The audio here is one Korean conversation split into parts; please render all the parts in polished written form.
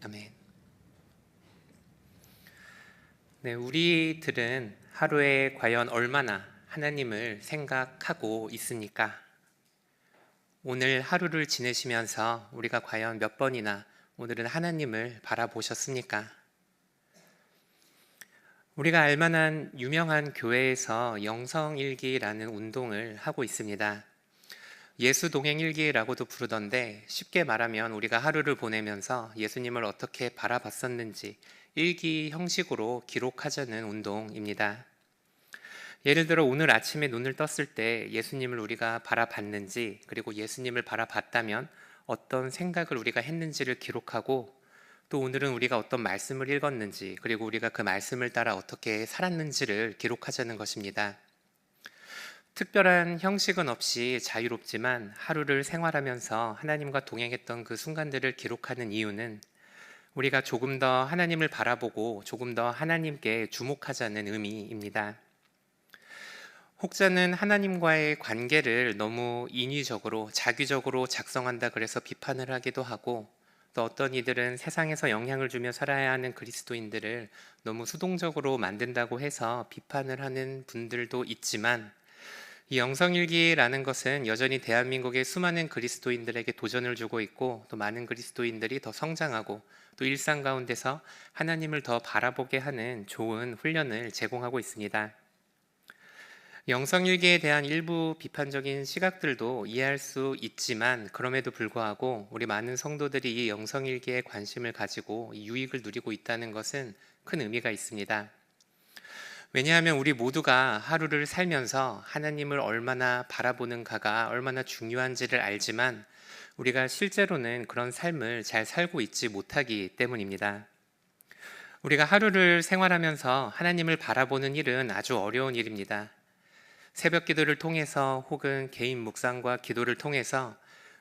아멘. 네, 우리들은 하루에 과연 얼마나 하나님을 생각하고 있습니까? 오늘 하루를 지내시면서 우리가 과연 몇 번이나 오늘은 하나님을 바라보셨습니까? 우리가 알만한 유명한 교회에서 영성일기라는 운동을 하고 있습니다. 예수동행일기라고도 부르던데 쉽게 말하면 우리가 하루를 보내면서 예수님을 어떻게 바라봤었는지 일기 형식으로 기록하자는 운동입니다. 예를 들어 오늘 아침에 눈을 떴을 때 예수님을 우리가 바라봤는지, 그리고 예수님을 바라봤다면 어떤 생각을 우리가 했는지를 기록하고, 또 오늘은 우리가 어떤 말씀을 읽었는지, 그리고 우리가 그 말씀을 따라 어떻게 살았는지를 기록하자는 것입니다. 특별한 형식은 없이 자유롭지만 하루를 생활하면서 하나님과 동행했던 그 순간들을 기록하는 이유는 우리가 조금 더 하나님을 바라보고 조금 더 하나님께 주목하자는 의미입니다. 혹자는 하나님과의 관계를 너무 인위적으로 자규적으로 작성한다 그래서 비판을 하기도 하고, 또 어떤 이들은 세상에서 영향을 주며 살아야 하는 그리스도인들을 너무 수동적으로 만든다고 해서 비판을 하는 분들도 있지만, 이 영성일기라는 것은 여전히 대한민국의 수많은 그리스도인들에게 도전을 주고 있고, 또 많은 그리스도인들이 더 성장하고 또 일상 가운데서 하나님을 더 바라보게 하는 좋은 훈련을 제공하고 있습니다. 영성일기에 대한 일부 비판적인 시각들도 이해할 수 있지만, 그럼에도 불구하고 우리 많은 성도들이 이 영성일기에 관심을 가지고 이 유익을 누리고 있다는 것은 큰 의미가 있습니다. 왜냐하면 우리 모두가 하루를 살면서 하나님을 얼마나 바라보는가가 얼마나 중요한지를 알지만, 우리가 실제로는 그런 삶을 잘 살고 있지 못하기 때문입니다. 우리가 하루를 생활하면서 하나님을 바라보는 일은 아주 어려운 일입니다. 새벽 기도를 통해서 혹은 개인 묵상과 기도를 통해서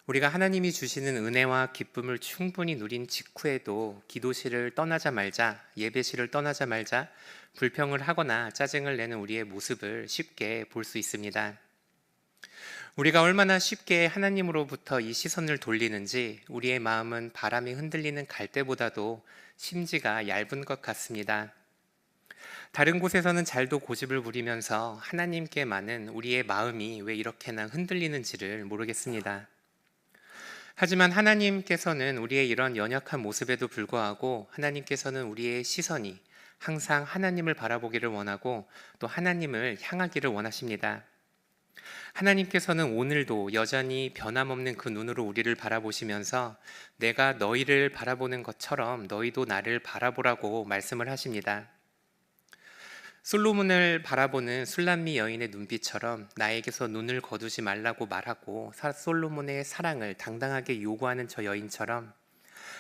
우리가 하나님이 주시는 은혜와 기쁨을 충분히 누린 직후에도 기도실을 떠나자 말자, 예배실을 떠나자 말자 불평을 하거나 짜증을 내는 우리의 모습을 쉽게 볼 수 있습니다. 우리가 얼마나 쉽게 하나님으로부터 이 시선을 돌리는지 우리의 마음은 바람이 흔들리는 갈대보다도 심지가 얇은 것 같습니다. 다른 곳에서는 잘도 고집을 부리면서 하나님께만은 우리의 마음이 왜 이렇게나 흔들리는지를 모르겠습니다. 하지만 하나님께서는 우리의 이런 연약한 모습에도 불구하고 하나님께서는 우리의 시선이 항상 하나님을 바라보기를 원하고 또 하나님을 향하기를 원하십니다. 하나님께서는 오늘도 여전히 변함없는 그 눈으로 우리를 바라보시면서 내가 너희를 바라보는 것처럼 너희도 나를 바라보라고 말씀을 하십니다. 솔로몬을 바라보는 술람미 여인의 눈빛처럼 나에게서 눈을 거두지 말라고 말하고 솔로몬의 사랑을 당당하게 요구하는 저 여인처럼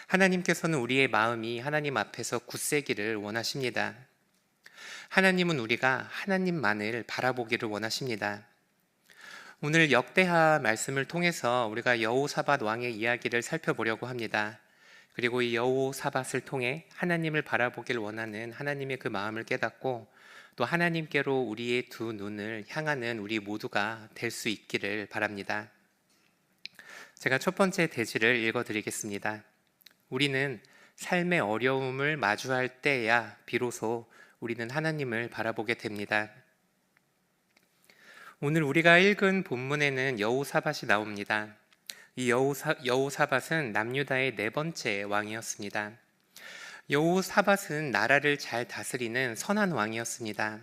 하나님께서는 우리의 마음이 하나님 앞에서 굳세기를 원하십니다. 하나님은 우리가 하나님만을 바라보기를 원하십니다. 오늘 역대하 말씀을 통해서 우리가 여호사밧 왕의 이야기를 살펴보려고 합니다. 그리고 이 여호사밧을 통해 하나님을 바라보길 원하는 하나님의 그 마음을 깨닫고 또 하나님께로 우리의 두 눈을 향하는 우리 모두가 될 수 있기를 바랍니다. 제가 첫 번째 대지를 읽어드리겠습니다. 우리는 삶의 어려움을 마주할 때야 비로소 우리는 하나님을 바라보게 됩니다. 오늘 우리가 읽은 본문에는 여호사밧이 나옵니다. 이 여호사밧은 남유다의 네 번째 왕이었습니다. 여호사밧은 나라를 잘 다스리는 선한 왕이었습니다.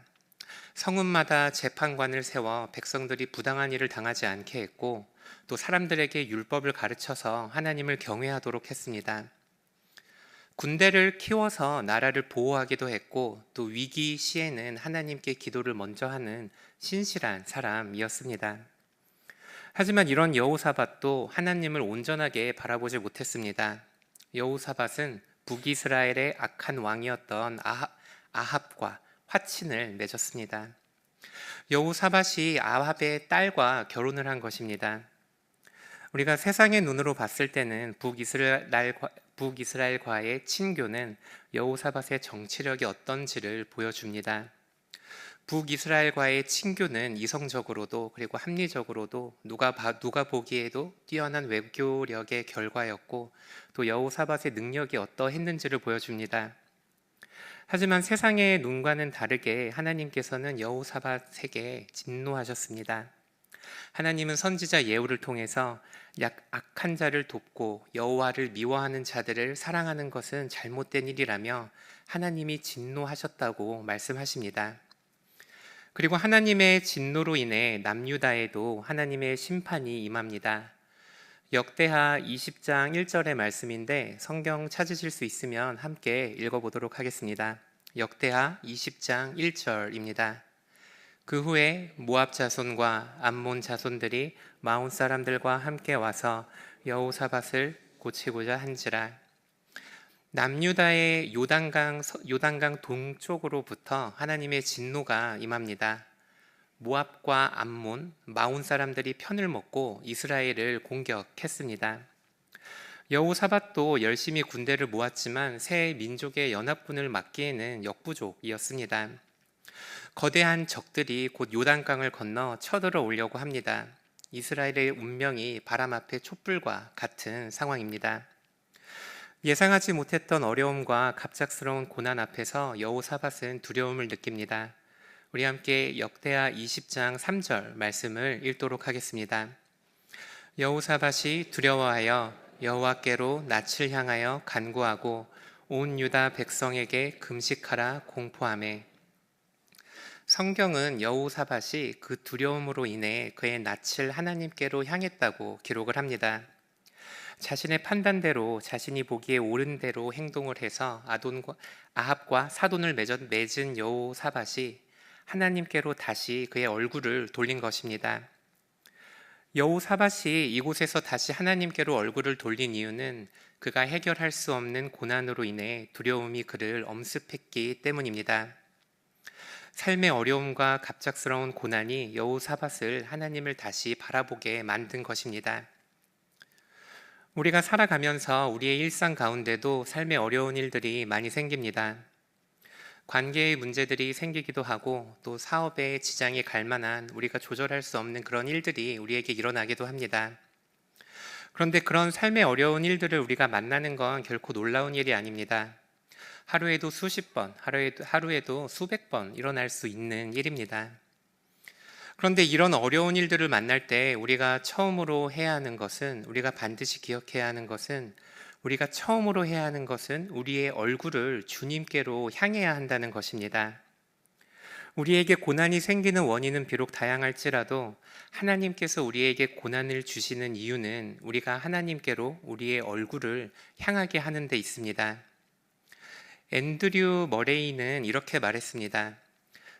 성읍마다 재판관을 세워 백성들이 부당한 일을 당하지 않게 했고 또 사람들에게 율법을 가르쳐서 하나님을 경외하도록 했습니다. 군대를 키워서 나라를 보호하기도 했고 또 위기 시에는 하나님께 기도를 먼저 하는 신실한 사람이었습니다. 하지만 이런 여호사밧도 하나님을 온전하게 바라보지 못했습니다. 여호사밧은 북이스라엘의 악한 왕이었던 아합과 화친을 맺었습니다. 여호사밧이 아합의 딸과 결혼을 한 것입니다. 우리가 세상의 눈으로 봤을 때는 북이스라엘과의 친교는 여호사밧의 정치력이 어떤지를 보여줍니다. 북이스라엘과의 친교는 이성적으로도 그리고 합리적으로도 누가 보기에도 뛰어난 외교력의 결과였고 또 여호사밧의 능력이 어떠했는지를 보여줍니다. 하지만 세상의 눈과는 다르게 하나님께서는 여호사밧에게 진노하셨습니다. 하나님은 선지자 예후를 통해서 악한 자를 돕고 여호와를 미워하는 자들을 사랑하는 것은 잘못된 일이라며 하나님이 진노하셨다고 말씀하십니다. 그리고 하나님의 진노로 인해 남유다에도 하나님의 심판이 임합니다. 역대하 20장 1절의 말씀인데 성경 찾으실 수 있으면 함께 읽어보도록 하겠습니다. 역대하 20장 1절입니다. 그 후에 모압 자손과 암몬 자손들이 마온 사람들과 함께 와서 여호사밧을 고치고자 한지라. 남유다의 요단강 동쪽으로부터 하나님의 진노가 임합니다. 모압과 암몬, 마온 사람들이 편을 먹고 이스라엘을 공격했습니다. 여호사밧도 열심히 군대를 모았지만 새 민족의 연합군을 막기에는 역부족이었습니다. 거대한 적들이 곧 요단강을 건너 쳐들어 오려고 합니다. 이스라엘의 운명이 바람 앞에 촛불과 같은 상황입니다. 예상하지 못했던 어려움과 갑작스러운 고난 앞에서 여호사밧은 두려움을 느낍니다. 우리 함께 역대하 20장 3절 말씀을 읽도록 하겠습니다. 여호사밧이 두려워하여 여호와께로 낯을 향하여 간구하고 온 유다 백성에게 금식하라 공포하매. 성경은 여호사밧이 그 두려움으로 인해 그의 낯을 하나님께로 향했다고 기록을 합니다. 자신의 판단대로 자신이 보기에 옳은 대로 행동을 해서 아합과 사돈을 맺은 여호사밧이 하나님께로 다시 그의 얼굴을 돌린 것입니다. 여호사밧이 이곳에서 다시 하나님께로 얼굴을 돌린 이유는 그가 해결할 수 없는 고난으로 인해 두려움이 그를 엄습했기 때문입니다. 삶의 어려움과 갑작스러운 고난이 여호사밧을 하나님을 다시 바라보게 만든 것입니다. 우리가 살아가면서 우리의 일상 가운데도 삶의 어려운 일들이 많이 생깁니다. 관계의 문제들이 생기기도 하고 또 사업에 지장이 갈 만한 우리가 조절할 수 없는 그런 일들이 우리에게 일어나기도 합니다. 그런데 그런 삶의 어려운 일들을 우리가 만나는 건 결코 놀라운 일이 아닙니다. 하루에도 수십 번, 하루에도 수백 번 일어날 수 있는 일입니다. 그런데 이런 어려운 일들을 만날 때 우리가 처음으로 해야 하는 것은, 우리가 반드시 기억해야 하는 것은, 우리가 처음으로 해야 하는 것은 우리의 얼굴을 주님께로 향해야 한다는 것입니다. 우리에게 고난이 생기는 원인은 비록 다양할지라도 하나님께서 우리에게 고난을 주시는 이유는 우리가 하나님께로 우리의 얼굴을 향하게 하는 데 있습니다. 앤드류 머레이는 이렇게 말했습니다.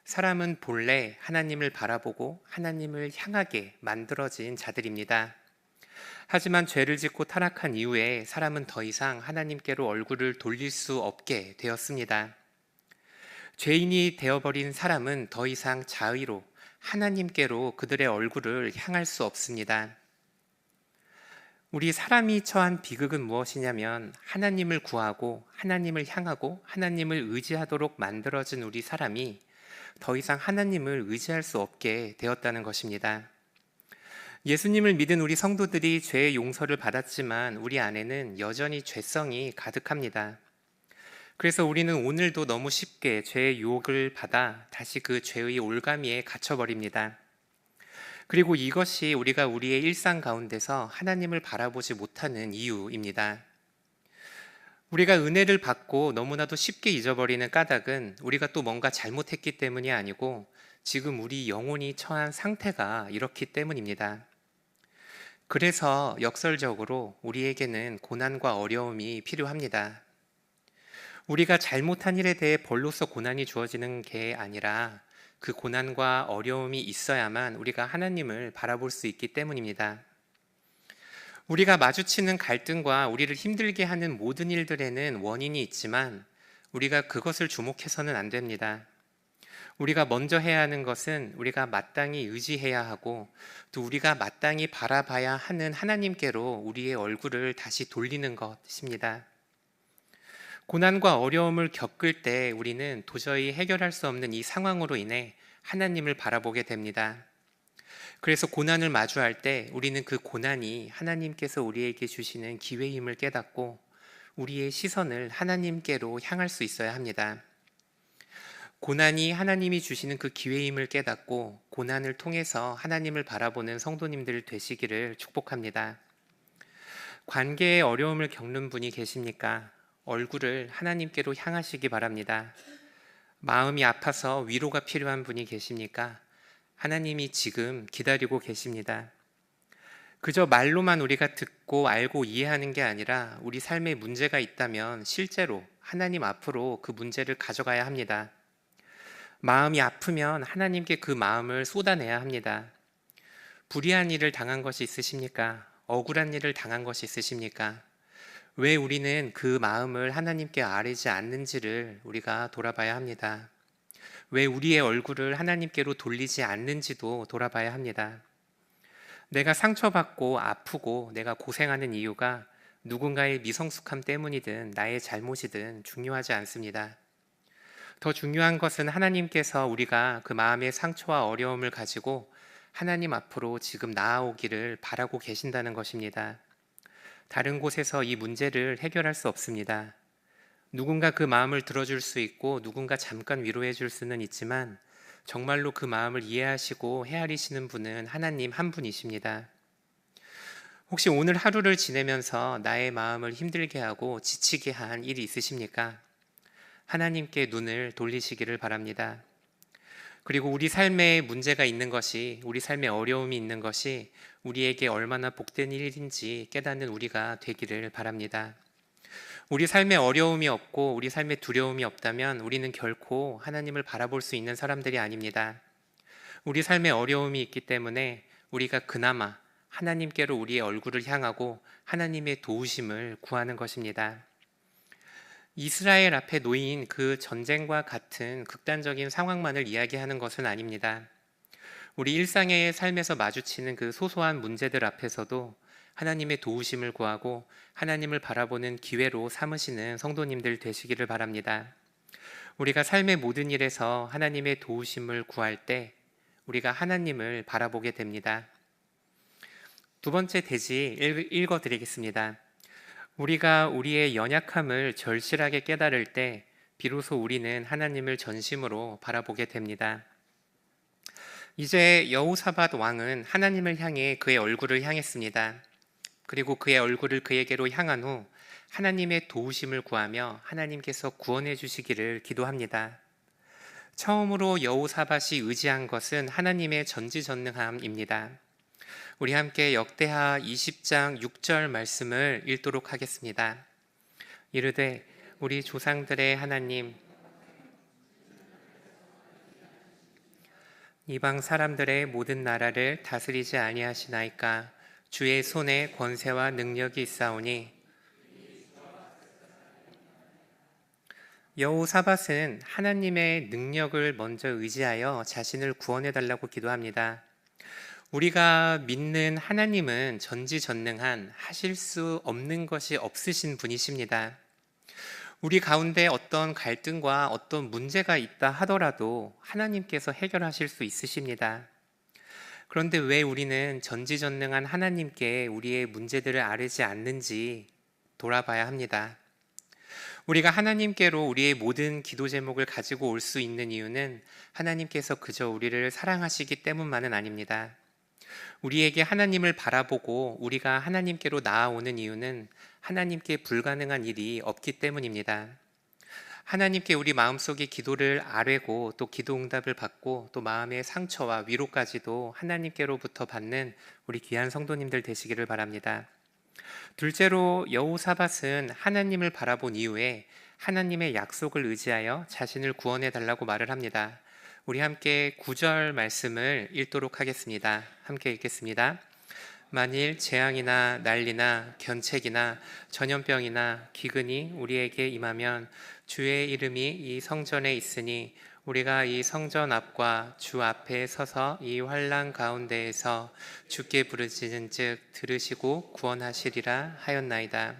사람은 본래 하나님을 바라보고 하나님을 향하게 만들어진 자들입니다. 하지만 죄를 짓고 타락한 이후에 사람은 더 이상 하나님께로 얼굴을 돌릴 수 없게 되었습니다. 죄인이 되어버린 사람은 더 이상 자의로 하나님께로 그들의 얼굴을 향할 수 없습니다. 우리 사람이 처한 비극은 무엇이냐면 하나님을 구하고 하나님을 향하고 하나님을 의지하도록 만들어진 우리 사람이 더 이상 하나님을 의지할 수 없게 되었다는 것입니다. 예수님을 믿은 우리 성도들이 죄의 용서를 받았지만 우리 안에는 여전히 죄성이 가득합니다. 그래서 우리는 오늘도 너무 쉽게 죄의 유혹을 받아 다시 그 죄의 올가미에 갇혀버립니다. 그리고 이것이 우리가 우리의 일상 가운데서 하나님을 바라보지 못하는 이유입니다. 우리가 은혜를 받고 너무나도 쉽게 잊어버리는 까닭은 우리가 또 뭔가 잘못했기 때문이 아니고 지금 우리 영혼이 처한 상태가 이렇기 때문입니다. 그래서 역설적으로 우리에게는 고난과 어려움이 필요합니다. 우리가 잘못한 일에 대해 벌로서 고난이 주어지는 게 아니라 그 고난과 어려움이 있어야만 우리가 하나님을 바라볼 수 있기 때문입니다. 우리가 마주치는 갈등과 우리를 힘들게 하는 모든 일들에는 원인이 있지만 우리가 그것을 주목해서는 안 됩니다. 우리가 먼저 해야 하는 것은 우리가 마땅히 의지해야 하고 또 우리가 마땅히 바라봐야 하는 하나님께로 우리의 얼굴을 다시 돌리는 것입니다. 고난과 어려움을 겪을 때 우리는 도저히 해결할 수 없는 이 상황으로 인해 하나님을 바라보게 됩니다. 그래서 고난을 마주할 때 우리는 그 고난이 하나님께서 우리에게 주시는 기회임을 깨닫고 우리의 시선을 하나님께로 향할 수 있어야 합니다. 고난이 하나님이 주시는 그 기회임을 깨닫고 고난을 통해서 하나님을 바라보는 성도님들 되시기를 축복합니다. 관계에 어려움을 겪는 분이 계십니까? 얼굴을 하나님께로 향하시기 바랍니다. 마음이 아파서 위로가 필요한 분이 계십니까? 하나님이 지금 기다리고 계십니다. 그저 말로만 우리가 듣고 알고 이해하는 게 아니라 우리 삶에 문제가 있다면 실제로 하나님 앞으로 그 문제를 가져가야 합니다. 마음이 아프면 하나님께 그 마음을 쏟아내야 합니다. 불의한 일을 당한 것이 있으십니까? 억울한 일을 당한 것이 있으십니까? 왜 우리는 그 마음을 하나님께 아뢰지 않는지를 우리가 돌아봐야 합니다. 왜 우리의 얼굴을 하나님께로 돌리지 않는지도 돌아봐야 합니다. 내가 상처받고 아프고 내가 고생하는 이유가 누군가의 미성숙함 때문이든 나의 잘못이든 중요하지 않습니다. 더 중요한 것은 하나님께서 우리가 그 마음의 상처와 어려움을 가지고 하나님 앞으로 지금 나아오기를 바라고 계신다는 것입니다. 다른 곳에서 이 문제를 해결할 수 없습니다. 누군가 그 마음을 들어줄 수 있고 누군가 잠깐 위로해 줄 수는 있지만 정말로 그 마음을 이해하시고 헤아리시는 분은 하나님 한 분이십니다. 혹시 오늘 하루를 지내면서 나의 마음을 힘들게 하고 지치게 한 일이 있으십니까? 하나님께 눈을 돌리시기를 바랍니다. 그리고 우리 삶에 문제가 있는 것이, 우리 삶에 어려움이 있는 것이 우리에게 얼마나 복된 일인지 깨닫는 우리가 되기를 바랍니다. 우리 삶에 어려움이 없고 우리 삶에 두려움이 없다면 우리는 결코 하나님을 바라볼 수 있는 사람들이 아닙니다. 우리 삶에 어려움이 있기 때문에 우리가 그나마 하나님께로 우리의 얼굴을 향하고 하나님의 도우심을 구하는 것입니다. 이스라엘 앞에 놓인 그 전쟁과 같은 극단적인 상황만을 이야기하는 것은 아닙니다. 우리 일상의 삶에서 마주치는 그 소소한 문제들 앞에서도 하나님의 도우심을 구하고 하나님을 바라보는 기회로 삼으시는 성도님들 되시기를 바랍니다. 우리가 삶의 모든 일에서 하나님의 도우심을 구할 때 우리가 하나님을 바라보게 됩니다. 두 번째 대지 읽어드리겠습니다. 우리가 우리의 연약함을 절실하게 깨달을 때 비로소 우리는 하나님을 전심으로 바라보게 됩니다. 이제 여호사밧 왕은 하나님을 향해 그의 얼굴을 향했습니다. 그리고 그의 얼굴을 그에게로 향한 후 하나님의 도우심을 구하며 하나님께서 구원해 주시기를 기도합니다. 처음으로 여호사밧이 의지한 것은 하나님의 전지전능함입니다. 우리 함께 역대하 20장 6절 말씀을 읽도록 하겠습니다. 이르되 우리 조상들의 하나님 이방 사람들의 모든 나라를 다스리지 아니하시나이까. 주의 손에 권세와 능력이 있사오니. 여호사밧은 하나님의 능력을 먼저 의지하여 자신을 구원해 달라고 기도합니다. 우리가 믿는 하나님은 전지전능한, 하실 수 없는 것이 없으신 분이십니다. 우리 가운데 어떤 갈등과 어떤 문제가 있다 하더라도 하나님께서 해결하실 수 있으십니다. 그런데 왜 우리는 전지전능한 하나님께 우리의 문제들을 아뢰지 않는지 돌아봐야 합니다. 우리가 하나님께로 우리의 모든 기도 제목을 가지고 올 수 있는 이유는 하나님께서 그저 우리를 사랑하시기 때문만은 아닙니다. 우리에게 하나님을 바라보고 우리가 하나님께로 나아오는 이유는 하나님께 불가능한 일이 없기 때문입니다. 하나님께 우리 마음속의 기도를 아뢰고 또 기도 응답을 받고 또 마음의 상처와 위로까지도 하나님께로부터 받는 우리 귀한 성도님들 되시기를 바랍니다. 둘째로 여호사밧은 하나님을 바라본 이후에 하나님의 약속을 의지하여 자신을 구원해 달라고 말을 합니다. 우리 함께 9절 말씀을 읽도록 하겠습니다. 함께 읽겠습니다. 만일 재앙이나 난리나 견책이나 전염병이나 기근이 우리에게 임하면 주의 이름이 이 성전에 있으니 우리가 이 성전 앞과 주 앞에 서서 이 환난 가운데에서 주께 부르짖은즉 들으시고 구원하시리라 하였나이다.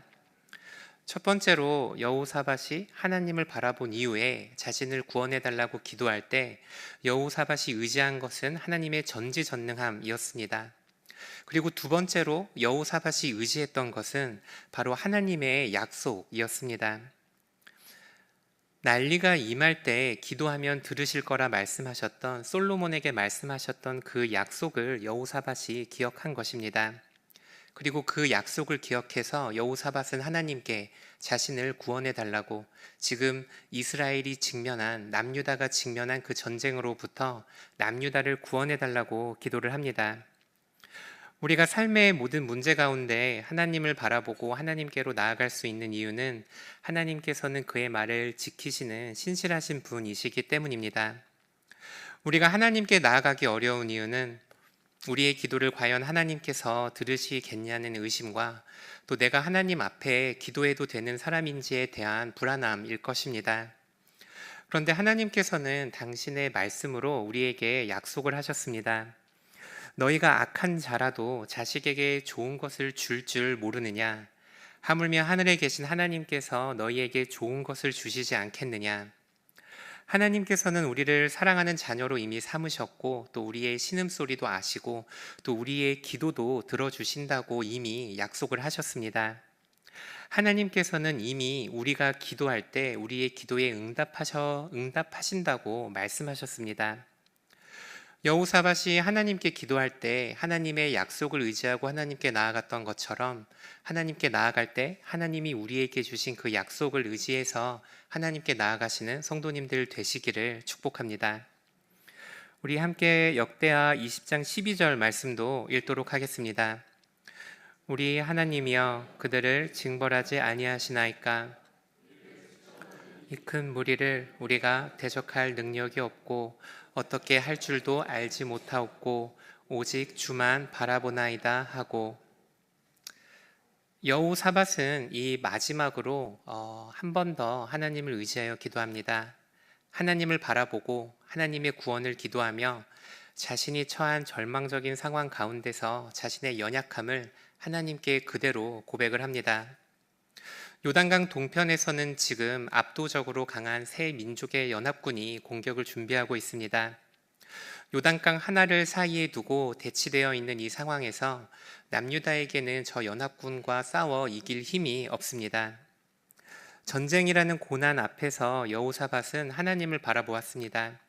첫 번째로 여호사밧이 하나님을 바라본 이후에 자신을 구원해 달라고 기도할 때 여호사밧이 의지한 것은 하나님의 전지전능함이었습니다. 그리고 두 번째로 여호사밧이 의지했던 것은 바로 하나님의 약속이었습니다. 난리가 임할 때 기도하면 들으실 거라 말씀하셨던 솔로몬에게 말씀하셨던 그 약속을 여호사밧이 기억한 것입니다. 그리고 그 약속을 기억해서 여호사밧은 하나님께 자신을 구원해 달라고 지금 이스라엘이 직면한 남유다가 직면한 그 전쟁으로부터 남유다를 구원해 달라고 기도를 합니다. 우리가 삶의 모든 문제 가운데 하나님을 바라보고 하나님께로 나아갈 수 있는 이유는 하나님께서는 그의 말을 지키시는 신실하신 분이시기 때문입니다. 우리가 하나님께 나아가기 어려운 이유는 우리의 기도를 과연 하나님께서 들으시겠냐는 의심과 또 내가 하나님 앞에 기도해도 되는 사람인지에 대한 불안함일 것입니다. 그런데 하나님께서는 당신의 말씀으로 우리에게 약속을 하셨습니다. 너희가 악한 자라도 자식에게 좋은 것을 줄 모르느냐? 하물며 하늘에 계신 하나님께서 너희에게 좋은 것을 주시지 않겠느냐? 하나님께서는 우리를 사랑하는 자녀로 이미 삼으셨고 또 우리의 신음소리도 아시고 또 우리의 기도도 들어주신다고 이미 약속을 하셨습니다. 하나님께서는 이미 우리가 기도할 때 우리의 기도에 응답하신다고 말씀하셨습니다. 여호사밧이 하나님께 기도할 때 하나님의 약속을 의지하고 하나님께 나아갔던 것처럼 하나님께 나아갈 때 하나님이 우리에게 주신 그 약속을 의지해서 하나님께 나아가시는 성도님들 되시기를 축복합니다. 우리 함께 역대하 20장 12절 말씀도 읽도록 하겠습니다. 우리 하나님이여 그들을 징벌하지 아니하시나이까? 이 큰 무리를 우리가 대적할 능력이 없고 어떻게 할 줄도 알지 못하옵고 오직 주만 바라보나이다 하고, 여호사밧은 이 마지막으로 한 번 더 하나님을 의지하여 기도합니다. 하나님을 바라보고 하나님의 구원을 기도하며 자신이 처한 절망적인 상황 가운데서 자신의 연약함을 하나님께 그대로 고백을 합니다. 요단강 동편에서는 지금 압도적으로 강한 세 민족의 연합군이 공격을 준비하고 있습니다. 요단강 하나를 사이에 두고 대치되어 있는 이 상황에서 남유다에게는 저 연합군과 싸워 이길 힘이 없습니다. 전쟁이라는 고난 앞에서 여호사밧은 하나님을 바라보았습니다.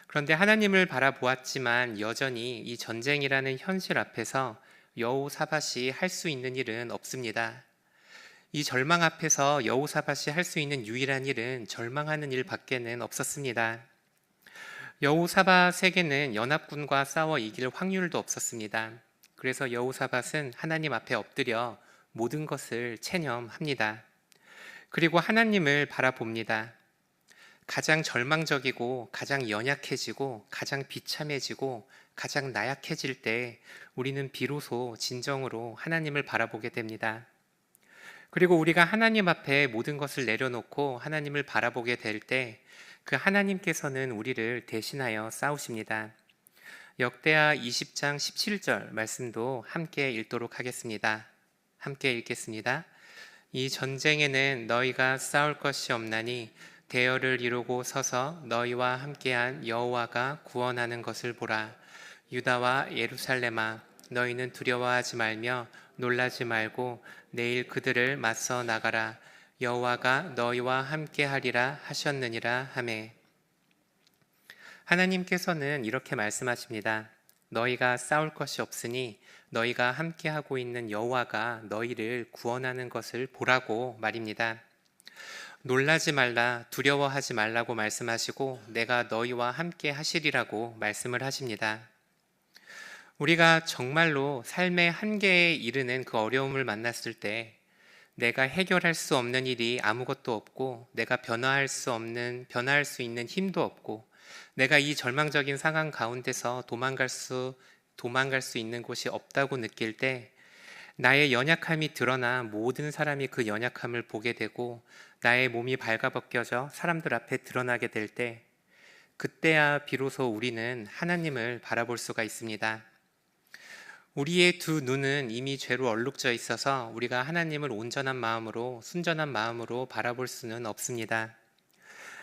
그런데 하나님을 바라보았지만 여전히 이 전쟁이라는 현실 앞에서 여호사밧이 할 수 있는 일은 없습니다. 이 절망 앞에서 여호사밧이 할 수 있는 유일한 일은 절망하는 일밖에는 없었습니다. 여호사밧에게는 연합군과 싸워 이길 확률도 없었습니다. 그래서 여호사밧은 하나님 앞에 엎드려 모든 것을 체념합니다. 그리고 하나님을 바라봅니다. 가장 절망적이고 가장 연약해지고 가장 비참해지고 가장 나약해질 때 우리는 비로소 진정으로 하나님을 바라보게 됩니다. 그리고 우리가 하나님 앞에 모든 것을 내려놓고 하나님을 바라보게 될 때 그 하나님께서는 우리를 대신하여 싸우십니다. 역대하 20장 17절 말씀도 함께 읽도록 하겠습니다. 함께 읽겠습니다. 이 전쟁에는 너희가 싸울 것이 없나니 대열을 이루고 서서 너희와 함께한 여호와가 구원하는 것을 보라. 유다와 예루살렘아 너희는 두려워하지 말며 놀라지 말고 내일 그들을 맞서 나가라. 여호와가 너희와 함께하리라 하셨느니라 하매, 하나님께서는 이렇게 말씀하십니다. 너희가 싸울 것이 없으니 너희가 함께하고 있는 여호와가 너희를 구원하는 것을 보라고 말입니다. 놀라지 말라, 두려워하지 말라고 말씀하시고 내가 너희와 함께 하시리라고 말씀을 하십니다. 우리가 정말로 삶의 한계에 이르는 그 어려움을 만났을 때 내가 해결할 수 없는 일이 아무것도 없고 내가 변화할 수 있는 힘도 없고 내가 이 절망적인 상황 가운데서 도망갈 수 있는 곳이 없다고 느낄 때 나의 연약함이 드러나 모든 사람이 그 연약함을 보게 되고 나의 몸이 발가벗겨져 사람들 앞에 드러나게 될 때 그때야 비로소 우리는 하나님을 바라볼 수가 있습니다. 우리의 두 눈은 이미 죄로 얼룩져 있어서 우리가 하나님을 온전한 마음으로, 순전한 마음으로 바라볼 수는 없습니다.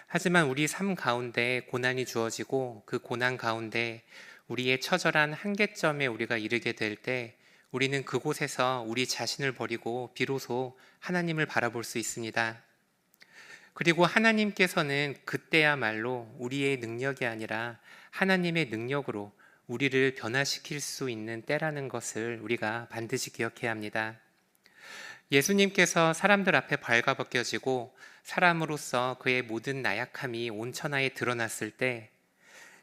하지만 우리 삶 가운데 고난이 주어지고 그 고난 가운데 우리의 처절한 한계점에 우리가 이르게 될 때 우리는 그곳에서 우리 자신을 버리고 비로소 하나님을 바라볼 수 있습니다. 그리고 하나님께서는 그때야말로 우리의 능력이 아니라 하나님의 능력으로 우리를 변화시킬 수 있는 때라는 것을 우리가 반드시 기억해야 합니다. 예수님께서 사람들 앞에 발가벗겨지고 사람으로서 그의 모든 나약함이 온천하에 드러났을 때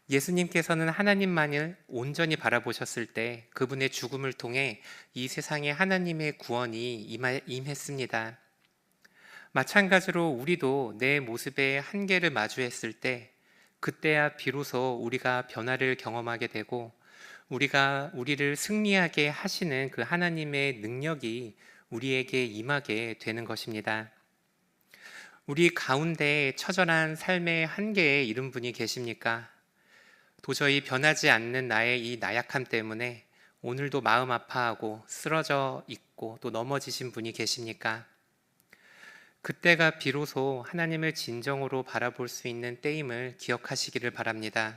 예수님께서는 하나님만을 온전히 바라보셨을 때 그분의 죽음을 통해 이 세상에 하나님의 구원이 임했습니다. 마찬가지로 우리도 내 모습의 한계를 마주했을 때 그때야 비로소 우리가 변화를 경험하게 되고 우리를 승리하게 하시는 그 하나님의 능력이 우리에게 임하게 되는 것입니다. 우리 가운데 처절한 삶의 한계에 이른 분이 계십니까? 도저히 변하지 않는 나의 이 나약함 때문에 오늘도 마음 아파하고 쓰러져 있고 또 넘어지신 분이 계십니까? 그때가 비로소 하나님을 진정으로 바라볼 수 있는 때임을 기억하시기를 바랍니다.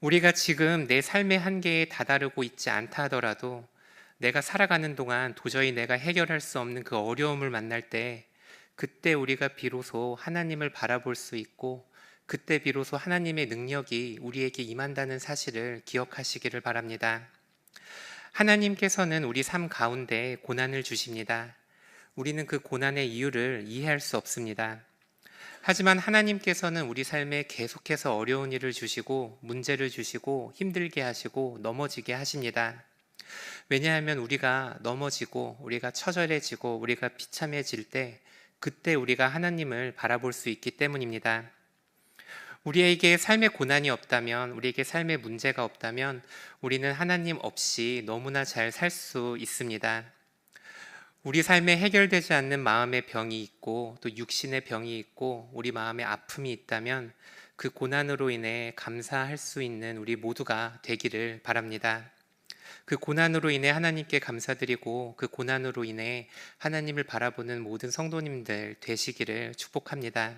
우리가 지금 내 삶의 한계에 다다르고 있지 않다 하더라도 내가 살아가는 동안 도저히 내가 해결할 수 없는 그 어려움을 만날 때 그때 우리가 비로소 하나님을 바라볼 수 있고 그때 비로소 하나님의 능력이 우리에게 임한다는 사실을 기억하시기를 바랍니다. 하나님께서는 우리 삶 가운데 고난을 주십니다. 우리는 그 고난의 이유를 이해할 수 없습니다. 하지만 하나님께서는 우리 삶에 계속해서 어려운 일을 주시고 문제를 주시고 힘들게 하시고 넘어지게 하십니다. 왜냐하면 우리가 넘어지고 우리가 처절해지고 우리가 비참해질 때 그때 우리가 하나님을 바라볼 수 있기 때문입니다. 우리에게 삶의 고난이 없다면, 우리에게 삶의 문제가 없다면 우리는 하나님 없이 너무나 잘 살 수 있습니다. 우리 삶에 해결되지 않는 마음의 병이 있고 또 육신의 병이 있고 우리 마음에 아픔이 있다면 그 고난으로 인해 감사할 수 있는 우리 모두가 되기를 바랍니다. 그 고난으로 인해 하나님께 감사드리고 그 고난으로 인해 하나님을 바라보는 모든 성도님들 되시기를 축복합니다.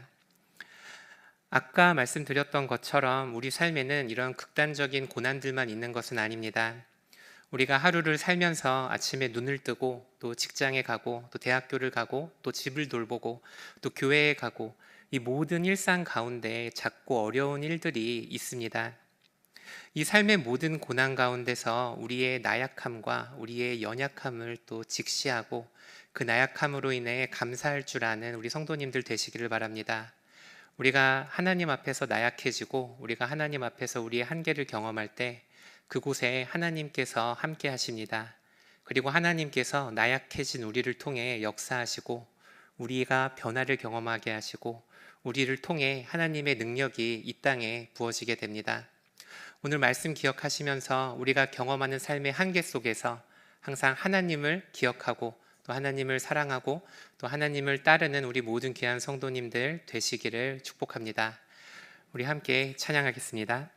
아까 말씀드렸던 것처럼 우리 삶에는 이런 극단적인 고난들만 있는 것은 아닙니다. 우리가 하루를 살면서 아침에 눈을 뜨고 또 직장에 가고 또 대학교를 가고 또 집을 돌보고 또 교회에 가고 이 모든 일상 가운데 작고 어려운 일들이 있습니다. 이 삶의 모든 고난 가운데서 우리의 나약함과 우리의 연약함을 또 직시하고 그 나약함으로 인해 감사할 줄 아는 우리 성도님들 되시기를 바랍니다. 우리가 하나님 앞에서 나약해지고 우리가 하나님 앞에서 우리의 한계를 경험할 때 그곳에 하나님께서 함께 하십니다. 그리고 하나님께서 나약해진 우리를 통해 역사하시고 우리가 변화를 경험하게 하시고 우리를 통해 하나님의 능력이 이 땅에 부어지게 됩니다. 오늘 말씀 기억하시면서 우리가 경험하는 삶의 한계 속에서 항상 하나님을 기억하고 또 하나님을 사랑하고 또 하나님을 따르는 우리 모든 귀한 성도님들 되시기를 축복합니다. 우리 함께 찬양하겠습니다.